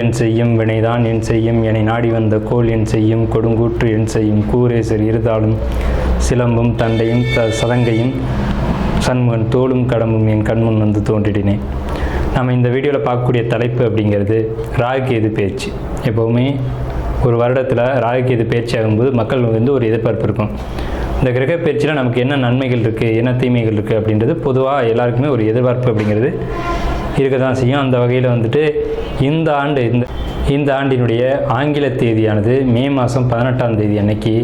என் செய்யும் வினைதான் என் செய்யும் என்னை நாடி வந்த கோல் என் செய்யும் கொடுங்கூற்று என் செய்யும் கூரேசர் இருதாலும் சிலம்பும் தண்டையும் சதங்கையும் சண்முகன் தோளும் கடம்பும் என் கண்முன் வந்து தோன்றிடினேன். நம்ம இந்த வீடியோவில் பார்க்கக்கூடிய தலைப்பு அப்படிங்கிறது ராகுகேது பயிற்சி. எப்போவுமே ஒரு வருடத்தில் ராகுகேது பயிற்சி ஆகும்போது மக்கள் வந்து ஒரு எதிர்பார்ப்பு இருக்கும். இந்த கிரக பயிற்சியில் நமக்கு என்ன நன்மைகள் இருக்குது, என்ன தீமைகள் இருக்குது அப்படின்றது பொதுவாக எல்லாருக்குமே ஒரு எதிர்பார்ப்பு அப்படிங்கிறது இருக்க தான் செய்யும். அந்த வகையில் வந்துட்டு இந்த ஆண்டினுடைய ஆங்கில தேதியானது மே மாதம் 18ஆம் தேதி அன்னைக்கு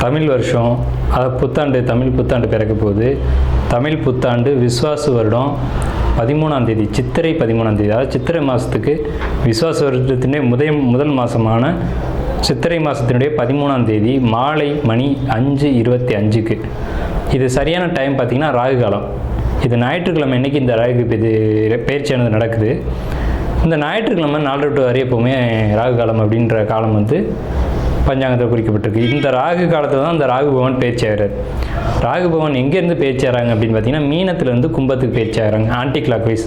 தமிழ் வருஷம், அதாவது புத்தாண்டு, தமிழ் புத்தாண்டு பிறக்க போகுது. தமிழ் புத்தாண்டு விஸ்வாசு வருடம் 13ஆம் தேதி, சித்திரை 13ஆம் தேதி, அதாவது சித்திரை மாதத்துக்கு விஸ்வாச வருடத்தினுடைய முதல் மாதமான சித்திரை மாதத்தினுடைய 13ஆம் தேதி மாலை மணி 5:25க்கு. இது சரியான டைம் பார்த்திங்கன்னா ராகு காலம். இது ஞாயிற்றுக்கிழமை அன்றைக்கி இந்த ராகு பயிற்சியானது நடக்குது. இந்த ஞாயிற்றுக்கிழமை 4 to 6 எப்போவுமே ராகு காலம் அப்படின்ற காலம் வந்து பஞ்சாங்கத்தில் குறிக்கப்பட்டிருக்கு. இந்த ராகு காலத்தில் தான் இந்த ராகு பகவான் பயிற்சி ஆகிறார். ராகு பகவான் எங்கேருந்து பயிற்சி ஆகிறாங்க அப்படின்னு பார்த்தீங்கன்னா மீனத்துலேருந்து கும்பத்துக்கு பயிற்சி ஆகிறாங்க, ஆன்டி கிளாக் வைஸ்,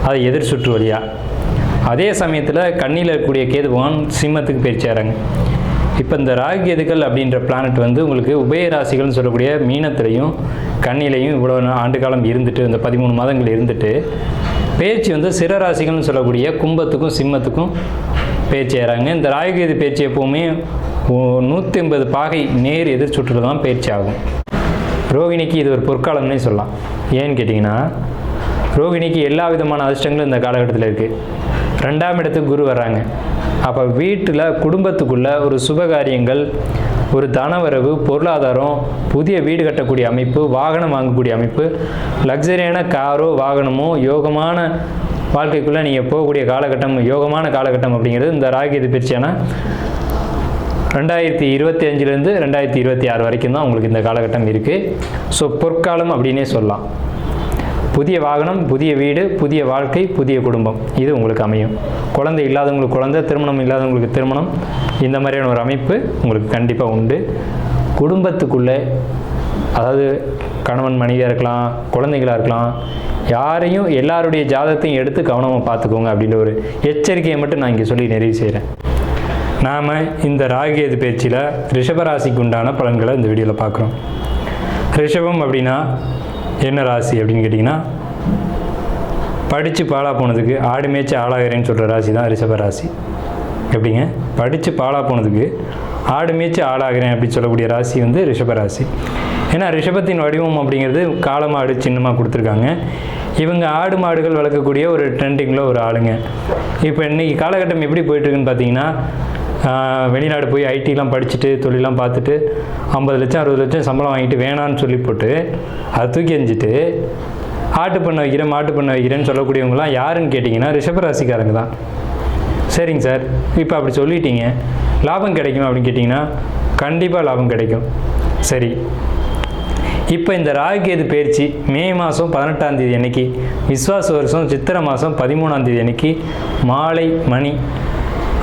அதை எதிர் சுற்று வழியாக. அதே சமயத்தில் கண்ணியில் இருக்கக்கூடிய கேது பகவான் சிம்மத்துக்கு பயிற்சி ஆகிறாங்க. இப்போ இந்த ராகு கேதுக்கள் அப்படின்ற பிளானட் வந்து உங்களுக்கு உபயராசிகள்னு சொல்லக்கூடிய மீனத்திலையும் கண்ணிலையும் இவ்வளோ ஆண்டு காலம் இருந்துட்டு, இந்த 13 மாதங்கள் இருந்துட்டு பயிற்சி வந்து சிறராசிகள்னு சொல்லக்கூடிய கும்பத்துக்கும் சிம்மத்துக்கும் பயிற்சி ஆகிறாங்க. இந்த ராகுகேது பயிற்சி எப்போவுமே 180 பாகை நேர் எதிர் சுற்றில் தான் பயிற்சி ஆகும். ரோகிணிக்கு இது ஒரு பொற்காலம்னே சொல்லலாம். ஏன்னு கேட்டிங்கன்னா ரோகிணிக்கு எல்லா விதமான அதிர்ஷ்டங்களும் இந்த காலகட்டத்தில் இருக்குது. 2ஆம் இடத்துக்கு குரு வர்றாங்க. அப்போ வீட்டில் குடும்பத்துக்குள்ள ஒரு சுபகாரியங்கள், ஒரு தனவரவு, பொருளாதாரம், புதிய வீடு கட்டக்கூடிய அமைப்பு, வாகனம் வாங்கக்கூடிய அமைப்பு, லக்ஸரியான காரோ வாகனமோ, யோகமான வாழ்க்கைக்குள்ளே நீங்கள் போகக்கூடிய காலகட்டம், யோகமான காலகட்டம் அப்படிங்கிறது இந்த ராகுகேது பயிற்சியான 2025 2026 வரைக்கும் தான் உங்களுக்கு இந்த காலகட்டம் இருக்குது. ஸோ பொற்காலம் அப்படின்னே சொல்லலாம். புதிய வாகனம், புதிய வீடு, புதிய வாழ்க்கை, புதிய குடும்பம், இது உங்களுக்கு அமையும். குழந்தை இல்லாதவங்களுக்கு குழந்தை, திருமணம் இல்லாதவங்களுக்கு திருமணம், இந்த மாதிரியான ஒரு அமைப்பு உங்களுக்கு கண்டிப்பாக உண்டு. குடும்பத்துக்குள்ளே, அதாவது கணவன் மனைவியாக இருக்கலாம், குழந்தைகளாக இருக்கலாம், யாரையும் எல்லாருடைய ஜாதகத்தையும் எடுத்து கவனமாக பார்த்துக்கோங்க அப்படின்ற ஒரு எச்சரிக்கையை மட்டும் நான் இங்கே சொல்லி நிறைவு செய்கிறேன். நாம் இந்த ராகுகேது பயிற்சியில் ரிஷபராசிக்கு உண்டான பலன்களை இந்த வீடியோவில் பார்க்குறோம். ரிஷபம் அப்படின்னா என்ன ராசி அப்படின்னு கேட்டிங்கன்னா, படித்து பாழா போனதுக்கு ஆடு மேய்ச்சி ஆளாகிறேன்னு சொல்கிற ராசி தான் ரிஷபராசி. எப்படிங்க? படித்து பாழா போனதுக்கு ஆடு மேய்ச்சி ஆளாகிறேன் அப்படின்னு சொல்லக்கூடிய ராசி வந்து ரிஷபராசி. ஏன்னா ரிஷபத்தின் வடிவம் அப்படிங்கிறது காளமாடு சின்னமாக கொடுத்துருக்காங்க. இவங்க ஆடு மாடுகள் வளர்க்கக்கூடிய ஒரு ட்ரெண்டிங்கில் ஒரு ஆளுங்க. இப்போ இன்றைக்கி காலகட்டம் எப்படி போயிட்டுருக்குன்னு பார்த்தீங்கன்னா, வெளிநாடு போய் ஐடிலாம் படிச்சுட்டு தொழிலாம் பார்த்துட்டு 50 லட்சம் 60 லட்சம் சம்பளம் வாங்கிட்டு வேணான்னு சொல்லி போட்டு அதை தூக்கி எறிஞ்சிட்டு ஆட்டு பண்ண வைக்கிறேன், மாட்டு பண்ண வைக்கிறேன்னு சொல்லக்கூடியவங்களாம் யாருன்னு கேட்டிங்கன்னா ரிஷபராசிக்காரங்க தான். சரிங்க சார், இப்போ அப்படி சொல்லிட்டீங்க, லாபம் கிடைக்கும் அப்படின்னு கேட்டிங்கன்னா கண்டிப்பாக லாபம் கிடைக்கும். சரி, இப்போ இந்த ராகுகேது பயிற்சி மே மாதம் 18ஆம் தேதி அன்னைக்கு, விஸ்வாச வருஷம் சித்திரை மாதம் 13ஆம் தேதி அன்னைக்கு மாலை மணி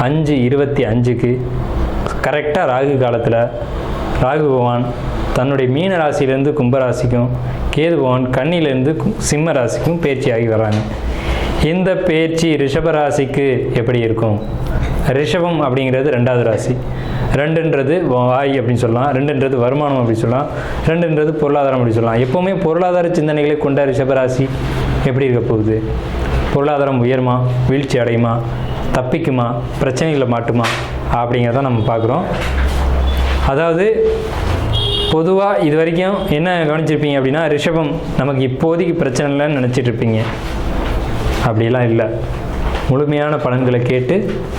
5:25க்கு கரெக்டாக ராகு காலத்தில் ராகு பகவான் தன்னுடைய மீன ராசியிலேருந்து கும்பராசிக்கும், கேது பகவான் கன்னியிலேருந்து சிம்ம ராசிக்கும் பயிற்சி ஆகி வர்றாங்க. இந்த பயிற்சி ரிஷபராசிக்கு எப்படி இருக்கும்? ரிஷபம் அப்படிங்கிறது 2வது ராசி. 2ன்றது வாய் அப்படின்னு சொல்லலாம், 2ன்றது வருமானம் அப்படின்னு சொல்லலாம், 2ன்றது பொருளாதாரம் அப்படின்னு சொல்லலாம். எப்போவுமே பொருளாதார சிந்தனைகளை கொண்ட ரிஷபராசி எப்படி இருக்க போகுது? பொருளாதாரம் உயருமா, வீழ்ச்சி அடையுமா, தப்பிக்குமா, பிரச்சனைகளை மாட்டுமா அப்படிங்கிறத நம்ம பார்க்குறோம். அதாவது பொதுவாக இது வரைக்கும் என்ன கவனிச்சிருப்பீங்க அப்படின்னா, ரிஷபம் நமக்கு இப்போதைக்கு பிரச்சனை இல்லைன்னு நினச்சிட்டு இருப்பீங்க. அப்படிலாம் இல்லை. முழுமையான பலன்களை கேட்டு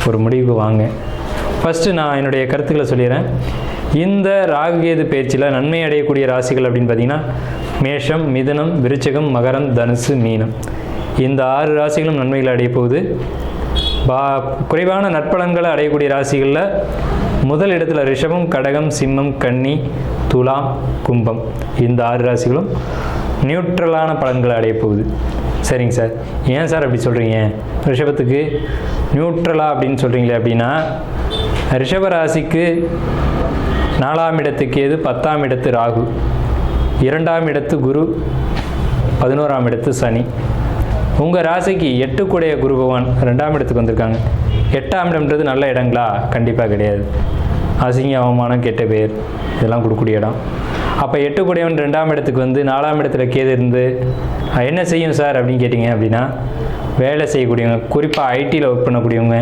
ஒரு முடிவுக்கு வாங்க. ஃபஸ்ட்டு நான் என்னுடைய கருத்துக்களை சொல்லிடுறேன். இந்த ராகுகேது பயிற்சியில் நன்மை அடையக்கூடிய ராசிகள் அப்படின்னு பார்த்தீங்கன்னா மேஷம், மிதுனம், விருச்சிகம், மகரம், தனுசு, மீனம், இந்த 6 ராசிகளும் நன்மைகளை அடைய போகுது. குறைவான நற்பலன்களை அடையக்கூடிய ராசிகளில் முதல் இடத்துல ரிஷபம், கடகம், சிம்மம், கன்னி, துலாம், கும்பம், இந்த 6 ராசிகளும் நியூட்ரலான பலன்களை அடைய போகுது. சரிங்க சார், ஏன் சார் அப்படி சொல்கிறீங்க? ரிஷபத்துக்கு நியூட்ரலா அப்படின்னு சொல்கிறீங்களே அப்படின்னா, ரிஷபராசிக்கு 4ஆம் இடத்துக்கு கேது, 10ஆம் இடத்து ராகு, 2ஆம் இடத்து குரு, 11ஆம் இடத்து சனி. உங்கள் ராசிக்கு 8 கூடைய குரு பகவான் 2ஆம் இடத்துக்கு வந்திருக்காங்க. 8ஆம் இடம்ன்றது நல்ல இடங்களா? கண்டிப்பாக கிடையாது. அசிங்க, அவமானம், கெட்ட பேர் இதெல்லாம் கொடுக்கக்கூடிய இடம். அப்போ 8 கூடியவன் 2ஆம் இடத்துக்கு வந்து 4ஆம் இடத்துல கேது இருந்து என்ன செய்யும் சார் அப்படின்னு கேட்டிங்க அப்படின்னா, வேலை செய்யக்கூடியவங்க, குறிப்பாக ஐடியில் ஒர்க் பண்ணக்கூடியவங்க,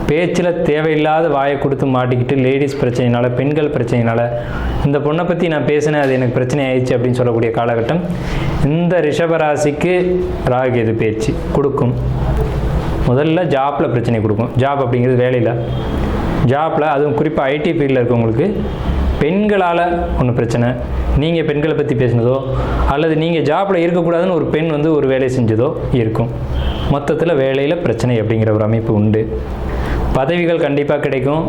பேச்சில் தேவையில்லாத வாயை கொடுத்து மாட்டிக்கிட்டு லேடிஸ் பிரச்சனையினால, பெண்கள் பிரச்சனையினால, இந்த பொண்ணை பற்றி நான் பேசினேன் அது எனக்கு பிரச்சனை ஆயிடுச்சு அப்படின்னு சொல்லக்கூடிய காலகட்டம் இந்த ரிஷபராசிக்கு ராகு பயிற்சி கொடுக்கும். முதல்ல ஜாப்பில் பிரச்சனை கொடுக்கும். ஜாப் அப்படிங்கிறது வேலையில், ஜாப்பில் அதுவும் குறிப்பாக ஐடி ஃபீல்டில் இருக்கவங்களுக்கு பெண்களால் ஒன்று பிரச்சனை, நீங்கள் பெண்களை பற்றி பேசினதோ அல்லது நீங்கள் ஜாப்பில் இருக்கக்கூடாதுன்னு ஒரு பெண் வந்து ஒரு வேலை செஞ்சதோ இருக்கும். மொத்தத்தில் வேலையில் பிரச்சனை அப்படிங்கிற ஒரு அமைப்பு உண்டு. பதவிகள் கண்டிப்பாக கிடைக்கும்.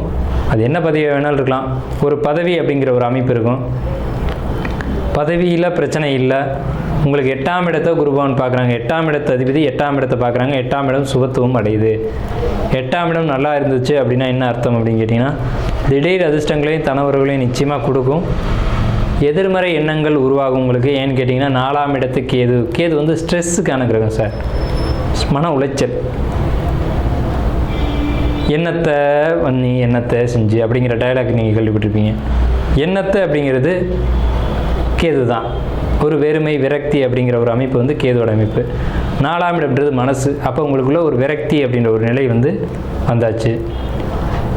அது என்ன பதவி வேணாலும் இருக்கலாம். ஒரு பதவி அப்படிங்கிற ஒரு அமைப்பு இருக்கும். பதவியில் பிரச்சனை இல்லை. உங்களுக்கு 8ஆம் இடத்தை குருபவன் பார்க்குறாங்க. 8ஆம் இடத்தை அதிபதி 8ஆம் இடத்தை பார்க்குறாங்க. 8ஆம் இடம் சுபத்துவம் அடையுது. 8ஆம் இடம் நல்லா இருந்துச்சு அப்படின்னா என்ன அர்த்தம் அப்படின்னு கேட்டிங்கன்னா, திடீர் அதிர்ஷ்டங்களையும் தனவர்களையும் நிச்சயமாக கொடுக்கும். எதிர்மறை எண்ணங்கள் உருவாகும் உங்களுக்கு. ஏன்னு கேட்டிங்கன்னா 4ஆம் இடத்துக்கு கேது வந்து ஸ்ட்ரெஸ்ஸுக்கான கிரகம் சார். மன உளைச்சல், எண்ணத்தை நீ எண்ணத்தை செஞ்சு அப்படிங்கிற டயலாக் நீங்கள் கேள்விப்பட்டிருப்பீங்க. எண்ணத்தை அப்படிங்கிறது கேது தான். ஒரு வெறுமை, விரக்தி அப்படிங்கிற ஒரு அமைப்பு வந்து கேதுவோட அமைப்பு. 4ஆம் இடம்ன்றது மனசு. அப்போ உங்களுக்குள்ள ஒரு விரக்தி அப்படின்ற ஒரு நிலை வந்து வந்தாச்சு.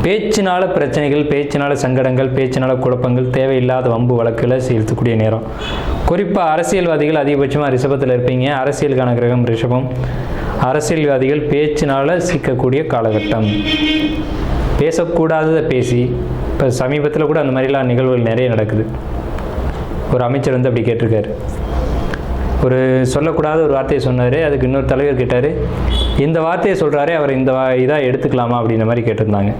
பேச்சினால பிரச்சனைகள், பேச்சினால சங்கடங்கள், பேச்சினால குழப்பங்கள், தேவையில்லாத வம்பு வழக்குகளை செலுத்தக்கூடிய நேரம். குறிப்பாக அரசியல்வாதிகள் அதிகபட்சமாக ரிஷபத்தில் இருப்பீங்க. அரசியலுக்கான கிரகம் ரிஷபம். அரசியல்வாதிகள் பேச்சினால் சிக்கக்கூடிய காலகட்டம். பேசக்கூடாததை பேசி, இப்போ சமீபத்தில் கூட அந்த மாதிரிலாம் நிகழ்வுகள் நிறைய நடக்குது. ஒரு அமைச்சர் வந்து அப்படி கேட்டிருக்காரு. ஒரு சொல்லக்கூடாத ஒரு வார்த்தையை சொன்னார். அதுக்கு இன்னொரு தலைவர் கேட்டார், இந்த வார்த்தையை சொல்கிறாரே அவர் இந்த இதாக எடுத்துக்கலாமா அப்படின்ற மாதிரி கேட்டிருந்தாங்க.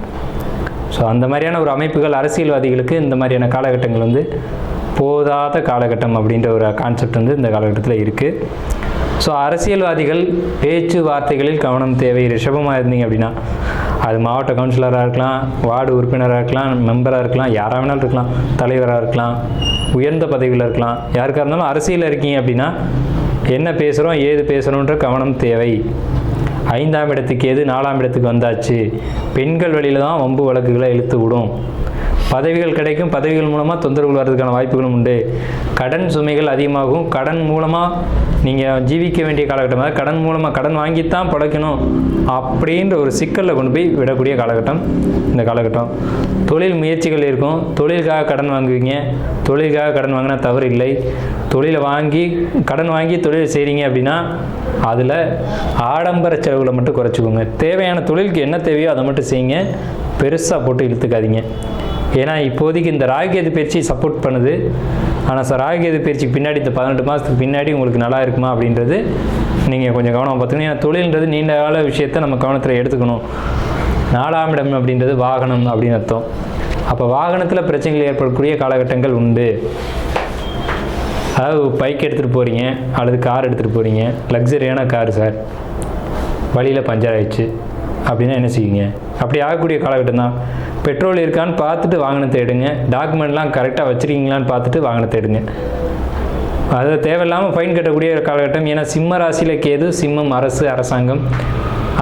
ஸோ அந்த மாதிரியான ஒரு அமைப்புகள் அரசியல்வாதிகளுக்கு இந்த மாதிரியான காலகட்டங்கள் வந்து போதாத காலகட்டம் அப்படின்ற ஒரு கான்செப்ட் வந்து இந்த காலகட்டத்தில் இருக்குது. ஸோ அரசியல்வாதிகள் பேச்சு வார்த்தைகளில் கவனம் தேவை. ரிஷபமாக இருந்தீங்க அப்படின்னா, அது மாவட்ட கவுன்சிலராக இருக்கலாம், வார்டு உறுப்பினராக இருக்கலாம், மெம்பராக இருக்கலாம், யாராக வேணாலும் இருக்கலாம், தலைவராக இருக்கலாம், உயர்ந்த பதவியில் இருக்கலாம், யாருக்காக இருந்தாலும் அரசியலில் இருக்கீங்க அப்படின்னா என்ன பேசுகிறோம், ஏது பேசுகிறோன்ற கவனம் தேவை. 5ஆம் இடத்துக்கு எது 4ஆம் இடத்துக்கு வந்தாச்சு. பெண்கள் வழியில் தான் வம்பு வழக்குகளை இழுத்து விடும். பதவிகள் கிடைக்கும். பதவிகள் மூலமாக தொந்தரவுகள் வர்றதுக்கான வாய்ப்புகளும் உண்டு. கடன் சுமைகள் அதிகமாகும். கடன் மூலமாக நீங்கள் ஜீவிக்க வேண்டிய காலகட்டமாக, கடன் மூலமாக கடன் வாங்கித்தான் படைக்கணும் அப்படின்ற ஒரு சிக்கலில் கொண்டு போய் விடக்கூடிய காலகட்டம் இந்த காலகட்டம். தொழில் முயற்சிகள் இருக்கும். தொழிலுக்காக கடன் வாங்குவீங்க. தொழிலுக்காக கடன் வாங்கினா தவறு இல்லை. கடன் வாங்கி தொழில் செய்கிறீங்க அப்படின்னா அதில் ஆடம்பர செலவுகளை மட்டும் குறைச்சிக்கோங்க. தேவையான தொழிலுக்கு என்ன தேவையோ அதை மட்டும் செய்யுங்க. பெருசாக போட்டு இழுத்துக்காதீங்க. ஏன்னா இப்போதைக்கு இந்த ராகுகேது பயிற்சி சப்போர்ட் பண்ணுது. ஆனால் ராகுகேது பயிற்சிக்கு பின்னாடி இந்த 18 மாதத்துக்கு பின்னாடி உங்களுக்கு நல்லா இருக்குமா அப்படின்றது நீங்கள் கொஞ்சம் கவனம் பார்த்துக்கணும். ஏன்னா தொழில்ன்றது நீண்ட கால விஷயத்தை நம்ம கவனத்தில் எடுத்துக்கணும். 4ஆம் இடம் அப்படின்றது வாகனம் அப்படின்னு அர்த்தம். அப்போ வாகனத்தில் பிரச்சனைகள் ஏற்படக்கூடிய காலகட்டங்கள் உண்டு. அதாவது பைக் எடுத்துகிட்டு போகிறீங்க அல்லது கார் எடுத்துகிட்டு போகிறீங்க, லக்ஸரியான கார் சார், வழியில் பஞ்சர் ஆயிடுச்சு அப்படின்னா என்ன செய்வீங்க? அப்படி ஆகக்கூடிய காலகட்டம் தான். பெட்ரோல் இருக்கான்னு பார்த்துட்டு வாகனத்தை எடுங்க. டாக்குமெண்ட்லாம் கரெக்டாக வச்சுருக்கீங்களான்னு பார்த்துட்டு வாகனத்தை எடுங்க. அது தேவையில்லாமல் ஃபைன் கட்டக்கூடிய காலகட்டம். ஏன்னா சிம்ம ராசியில் கேது, சிம்மம் அரசு,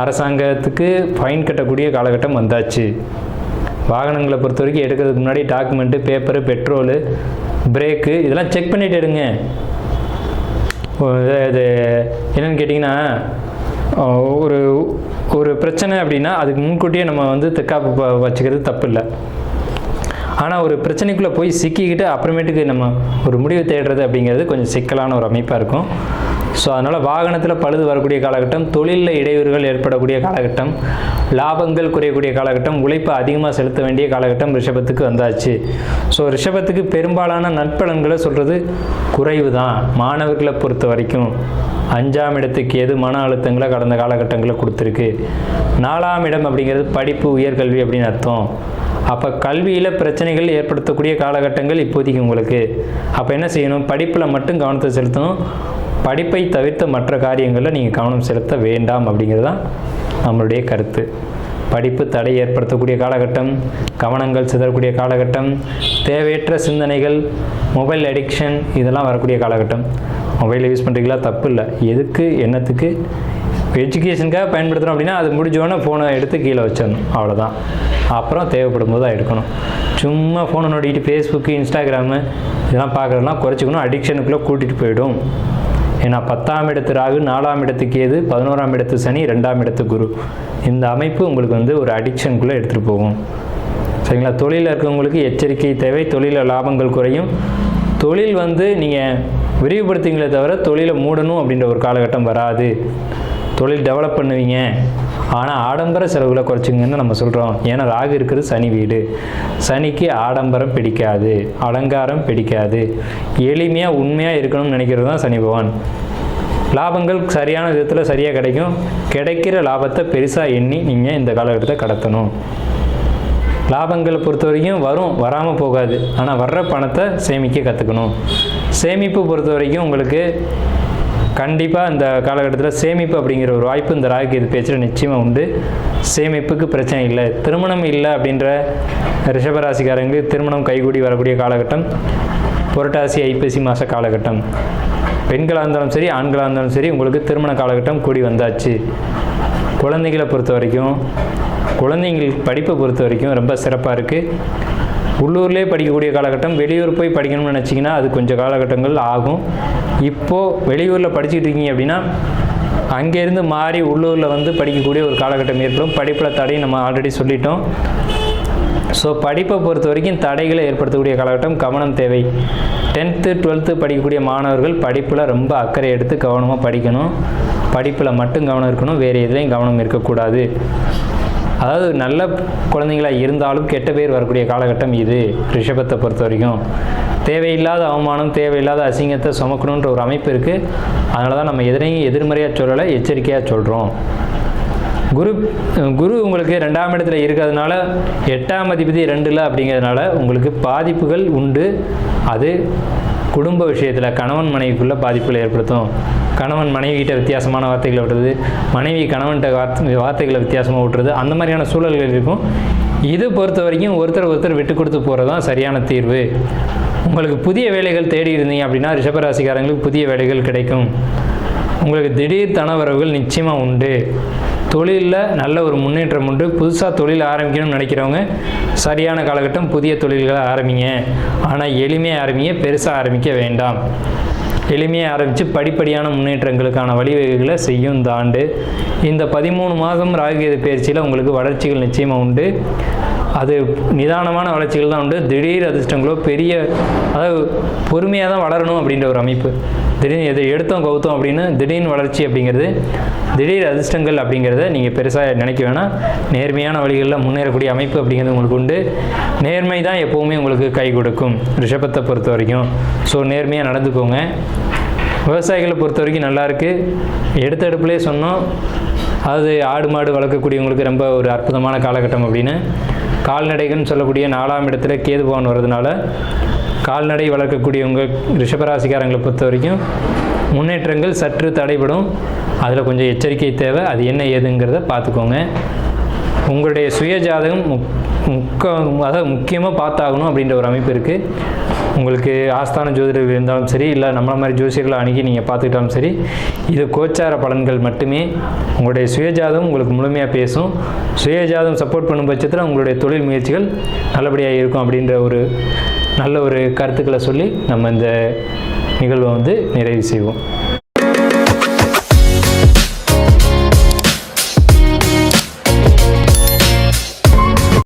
அரசாங்கத்துக்கு ஃபைன் கட்டக்கூடிய காலகட்டம் வந்தாச்சு. வாகனங்களை பொறுத்த வரைக்கும் எடுக்கிறதுக்கு முன்னாடி டாக்குமெண்ட்டு, பேப்பரு, பெட்ரோலு, பிரேக்கு இதெல்லாம் செக் பண்ணிவிட்டு எடுங்க. இது என்னென்னு கேட்டிங்கன்னா, ஒரு பிரச்சனை அப்படின்னா அதுக்கு முன்கூட்டியே நம்ம வந்து தற்காப்பு வச்சுக்கிறது தப்பு இல்லை. ஆனால் ஒரு பிரச்சனைக்குள்ளே போய் சிக்கிக்கிட்டு அப்புறமேட்டுக்கு நம்ம ஒரு முடிவு தேடுறது அப்படிங்கிறது கொஞ்சம் சிக்கலான ஒரு அமைப்பாக இருக்கும். ஸோ அதனால் வாகனத்தில் பழுது வரக்கூடிய காலகட்டம், தொழிலில் இடையூறுகள் ஏற்படக்கூடிய காலகட்டம், லாபங்கள் குறையக்கூடிய காலகட்டம், உழைப்பு அதிகமாக செலுத்த வேண்டிய காலகட்டம் ரிஷபத்துக்கு வந்தாச்சு. ஸோ ரிஷபத்துக்கு பெரும்பாலான நற்பலன்களை சொல்கிறது குறைவு தான். மாணவர்களை பொறுத்த வரைக்கும் 5ஆம் இடத்துக்கு எது மன அழுத்தங்களை கடந்த காலகட்டங்களில் கொடுத்துருக்கு. 4ஆம் இடம் அப்படிங்கிறது படிப்பு, உயர்கல்வி அப்படின்னு அர்த்தம். அப்போ கல்வியில் பிரச்சனைகள் ஏற்படுத்தக்கூடிய காலகட்டங்கள் இப்போதைக்கு உங்களுக்கு. அப்போ என்ன செய்யணும்? படிப்பில் மட்டும் கவனத்தை செலுத்தணும். படிப்பை தவிர்த்த மற்ற காரியங்களில் நீங்கள் கவனம் செலுத்த வேண்டாம் அப்படிங்கிறது தான் நம்மளுடைய கருத்து. படிப்பு தடை ஏற்படுத்தக்கூடிய காலகட்டம், கவனங்கள் சிதறக்கூடிய காலகட்டம், தேவையற்ற சிந்தனைகள், மொபைல் அடிக்ஷன் இதெல்லாம் வரக்கூடிய காலகட்டம். மொபைலை யூஸ் பண்ணுறீங்களா? தப்பு இல்லை. எதுக்கு, என்னத்துக்கு எஜுகேஷனுக்காக பயன்படுத்துகிறோம் அப்படின்னா அது முடிஞ்சோடனே ஃபோனை எடுத்து கீழே வச்சிடணும், அவ்வளோதான். அப்புறம் தேவைப்படும் போது தான் எடுக்கணும். சும்மா ஃபோனை நோட்டிக்கிட்டு ஃபேஸ்புக்கு, இன்ஸ்டாகிராமு இதெல்லாம் பார்க்குறதுலாம் குறைச்சிக்கணும். அடிக்ஷனுக்குள்ளே கூட்டிகிட்டு போயிடும். ஏன்னா 10ஆம் இடத்து ராகு, 4ஆம் இடத்து கேது, 11ஆம் இடத்து சனி, 2ஆம் இடத்து குரு, இந்த அமைப்பு உங்களுக்கு ஒரு அடிக்ஷனுக்குள்ளே எடுத்துகிட்டு போகும். சரிங்களா? தொழிலில் இருக்கவங்களுக்கு எச்சரிக்கை தேவை. தொழிலில் லாபங்கள் குறையும். தொழில் நீங்கள் விரிவுபடுத்திங்களே தவிர தொழிலை மூடணும் அப்படின்ற ஒரு காலகட்டம் வராது. தொழில் டெவலப் பண்ணுவீங்க, ஆனால் ஆடம்பர செலவுகளை குறைச்சிங்கன்னு நம்ம சொல்கிறோம். ஏன்னா ராகு இருக்கிறது சனி வீடு. சனிக்கு ஆடம்பரம் பிடிக்காது, அலங்காரம் பிடிக்காது. எளிமையாக உண்மையாக இருக்கணும்னு நினைக்கிறது தான் சனி பகவான். லாபங்கள் சரியான விதத்தில் சரியாக கிடைக்கும். கிடைக்கிற லாபத்தை பெருசாக எண்ணி நீங்கள் இந்த காலகட்டத்தை கடத்தணும். லாபங்களை பொறுத்த வரைக்கும் வராமல் போகாது. ஆனால் வர்ற பணத்தை சேமிக்க கற்றுக்கணும். சேமிப்பு பொறுத்த வரைக்கும் உங்களுக்கு கண்டிப்பாக இந்த காலகட்டத்தில் சேமிப்பு அப்படிங்கிற ஒரு வாய்ப்பு இந்த ராகு கேது பேச்சில் நிச்சயமாக உண்டு. சேமிப்புக்கு பிரச்சனை இல்லை. திருமணம் இல்லை அப்படின்ற ரிஷபராசிக்காரங்களுக்கு திருமணம் கைகூடி வரக்கூடிய காலகட்டம் புரட்டாசி ஐப்பசி மாத காலகட்டம். பெண்களாக இருந்தாலும் சரி, ஆண்களாக இருந்தாலும் சரி, உங்களுக்கு திருமண காலகட்டம் கூடி வந்தாச்சு. குழந்தைகளை பொறுத்த வரைக்கும், குழந்தைங்களுக்கு படிப்பை பொறுத்த வரைக்கும் ரொம்ப சிறப்பாக இருக்குது. உள்ளூர்லேயே படிக்கக்கூடிய காலகட்டம். வெளியூர் போய் படிக்கணும்னு நினச்சிங்கன்னா அது கொஞ்சம் காலகட்டங்கள் ஆகும். இப்போது வெளியூரில் படிச்சுட்டு இருக்கீங்க அப்படின்னா அங்கேருந்து மாறி உள்ளூரில் படிக்கக்கூடிய ஒரு காலகட்டம் ஏற்படும். படிப்பில் தடை நம்ம ஆல்ரெடி சொல்லிட்டோம். ஸோ படிப்பை பொறுத்த வரைக்கும் தடைகளை ஏற்படுத்தக்கூடிய காலகட்டம். கவனம் தேவை. 10th 12th படிக்கக்கூடிய மாணவர்கள் படிப்பில் ரொம்ப அக்கறை எடுத்து கவனமாக படிக்கணும். படிப்பில் மட்டும் கவனம் இருக்கணும், வேறு எதுலேயும் கவனம் இருக்கக்கூடாது. அதாவது நல்ல குழந்தைங்களாக இருந்தாலும் கெட்ட பேர் வரக்கூடிய காலகட்டம் இது ரிஷபத்தை பொறுத்த வரைக்கும். தேவையில்லாத அவமானம், தேவையில்லாத அசிங்கத்தை சுமக்கணுன்ற ஒரு அமைப்பு இருக்குது. அதனால தான் நம்ம எதிரையும் எதிர்மறையாக சொல்லலை, எச்சரிக்கையாக சொல்கிறோம். குரு உங்களுக்கு 2ஆம் இடத்துல இருக்கிறதுனால 8ஆம் அதிபதி 2ல் அப்படிங்கிறதுனால உங்களுக்கு பாதிப்புகள் உண்டு. அது குடும்ப விஷயத்தில் கணவன் மனைவிக்குள்ளே பாதிப்புகளை ஏற்படுத்தும். கணவன் மனைவிகிட்ட வித்தியாசமான வார்த்தைகளை விடுறது, மனைவி கணவன்கிட்ட வார்த்தைகளை வித்தியாசமாக விட்டுறது, அந்த மாதிரியான சூழல்கள் இருக்கும். இது பொறுத்த வரைக்கும் ஒருத்தர் விட்டு கொடுத்து போகிறது தான் சரியான தீர்வு. உங்களுக்கு புதிய வேலைகள் தேடி இருந்தீங்க அப்படின்னா ரிஷபராசிக்காரங்களுக்கு புதிய வேலைகள் கிடைக்கும். உங்களுக்கு திடீர் தனவரவுகள் நிச்சயமாக உண்டு. தொழிலில் நல்ல ஒரு முன்னேற்றம் உண்டு. புதுசாக தொழில் ஆரம்பிக்கணும்னு நினைக்கிறவங்க சரியான காலகட்டம், புதிய தொழில்களை ஆரம்பிங்க. ஆனால் எளிமையாக ஆரம்பிங்க, பெருசாக ஆரம்பிக்க வேண்டாம். எளிமையாக ஆரம்பித்து படிப்படியான முன்னேற்றங்களுக்கான வழிவகைகளை செய்யும் இந்த ஆண்டு. இந்த 13 மாதம் ராகு கேது பயிற்சியில் உங்களுக்கு வளர்ச்சிகள் நிச்சயமாக உண்டு. அது நிதானமான வளர்ச்சிகள் தான் உண்டு. திடீர் அதிர்ஷ்டங்களோ அதாவது பொறுமையாக தான் வளரணும் அப்படின்ற ஒரு அமைப்பு. திடீர்னு எதை எடுத்தோம் கவுத்தோம் அப்படின்னு திடீர்னு வளர்ச்சி அப்படிங்கிறது, திடீர் அதிர்ஷ்டங்கள் அப்படிங்கிறத நீங்கள் பெருசாக நினைக்க வேணாம். நேர்மையான வழிகளில் முன்னேறக்கூடிய அமைப்பு அப்படிங்கிறது உங்களுக்கு உண்டு. நேர்மை தான் எப்போவுமே உங்களுக்கு கை கொடுக்கும் ரிஷபத்தை பொறுத்த வரைக்கும். ஸோ நேர்மையாக நடந்துக்கோங்க. விவசாயிகளை பொறுத்த வரைக்கும் நல்லாயிருக்கு. எடுத்த அடுப்புலேயே சொன்னோம், அது ஆடு மாடு வளர்க்கக்கூடியவங்களுக்கு ரொம்ப ஒரு அற்புதமான காலகட்டம் அப்படின்னு. கால்நடைகள்னு சொல்லக்கூடிய 4ஆம் இடத்துல கேது பகவான் வர்றதுனால கால்நடை வளர்க்கக்கூடியவங்க ரிஷபராசிக்காரங்களை பொறுத்த வரைக்கும் முன்னேற்றங்கள் சற்று தடைபடும். அதில் கொஞ்சம் எச்சரிக்கை தேவை. அது என்ன ஏதுங்கிறத பார்த்துக்கோங்க. உங்களுடைய சுய ஜாதகம் அதாவது முக்கியமாக பார்த்தாகணும் அப்படின்ற ஒரு அமைப்பு இருக்குது. உங்களுக்கு ஆஸ்தான ஜோதிடர்கள் இருந்தாலும் சரி, இல்லை நம்மள மாதிரி ஜோசியர்களை அணுகி நீங்கள் பார்த்துக்கிட்டாலும் சரி, இது கோச்சார பலன்கள் மட்டுமே. உங்களுடைய சுயஜாதகம் உங்களுக்கு முழுமையாக பேசும். சுயஜாதகம் சப்போர்ட் பண்ணும் பட்சத்தில் உங்களுடைய தொழில் முயற்சிகள் நல்லபடியாக இருக்கும் அப்படின்ற ஒரு நல்ல ஒரு கருத்துக்களை சொல்லி நம்ம இந்த நிகழ்வை நிறைவு செய்வோம்.